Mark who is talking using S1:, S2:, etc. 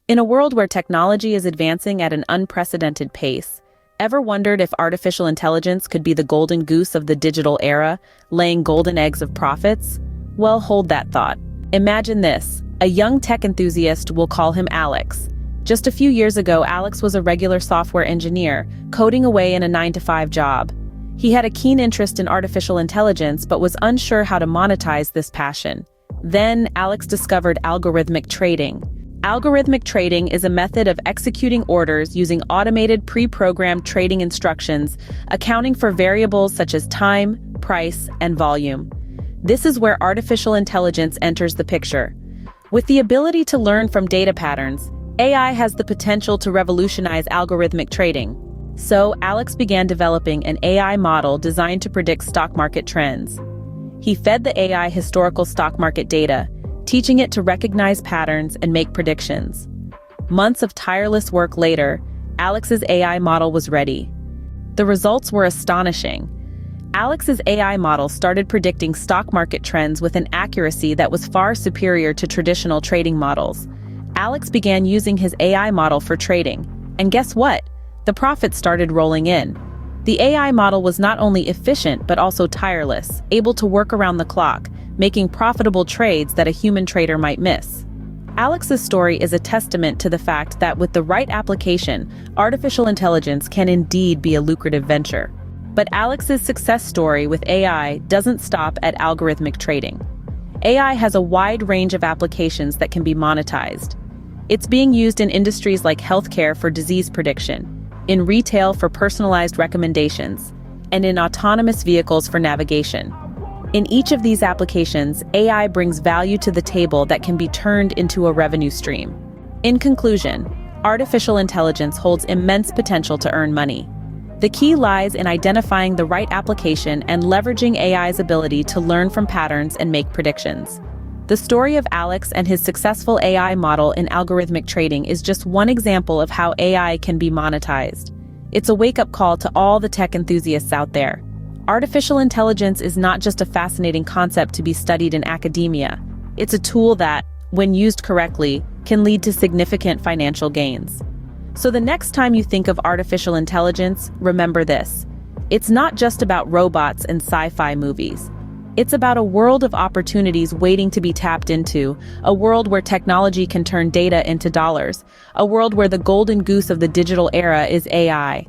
S1: In a world where technology is advancing at an unprecedented pace, ever wondered if artificial intelligence could be the golden goose of the digital era, laying golden eggs of profits? Well, hold that thought. Imagine this. A young tech enthusiast, we'll call him Alex. Just a few years ago, Alex was a regular software engineer, coding away in a 9-to-5 job. He had a keen interest in artificial intelligence, but was unsure how to monetize this passion. Then, Alex discovered algorithmic trading. Algorithmic trading is a method of executing orders using automated pre-programmed trading instructions, accounting for variables such as time, price, and volume. This is where artificial intelligence enters the picture. With the ability to learn from data patterns, AI has the potential to revolutionize algorithmic trading. So, Alex began developing an AI model designed to predict stock market trends. He fed the AI historical stock market data, teaching it to recognize patterns and make predictions. Months of tireless work later, Alex's AI model was ready. The results were astonishing. Alex's AI model started predicting stock market trends with an accuracy that was far superior to traditional trading models. Alex began using his AI model for trading, and guess what? The profits started rolling in. The AI model was not only efficient but also tireless, able to work around the clock, making profitable trades that a human trader might miss. Alex's story is a testament to the fact that with the right application, artificial intelligence can indeed be a lucrative venture. But Alex's success story with AI doesn't stop at algorithmic trading. AI has a wide range of applications that can be monetized. It's being used in industries like healthcare for disease prediction, in retail for personalized recommendations, and in autonomous vehicles for navigation. In each of these applications, AI brings value to the table that can be turned into a revenue stream. In conclusion, artificial intelligence holds immense potential to earn money. The key lies in identifying the right application and leveraging AI's ability to learn from patterns and make predictions. The story of Alex and his successful AI model in algorithmic trading is just one example of how AI can be monetized. It's a wake-up call to all the tech enthusiasts out there. Artificial intelligence is not just a fascinating concept to be studied in academia. It's a tool that, when used correctly, can lead to significant financial gains. So the next time you think of artificial intelligence, remember this. It's not just about robots and sci-fi movies. It's about a world of opportunities waiting to be tapped into, a world where technology can turn data into dollars, a world where the golden goose of the digital era is AI.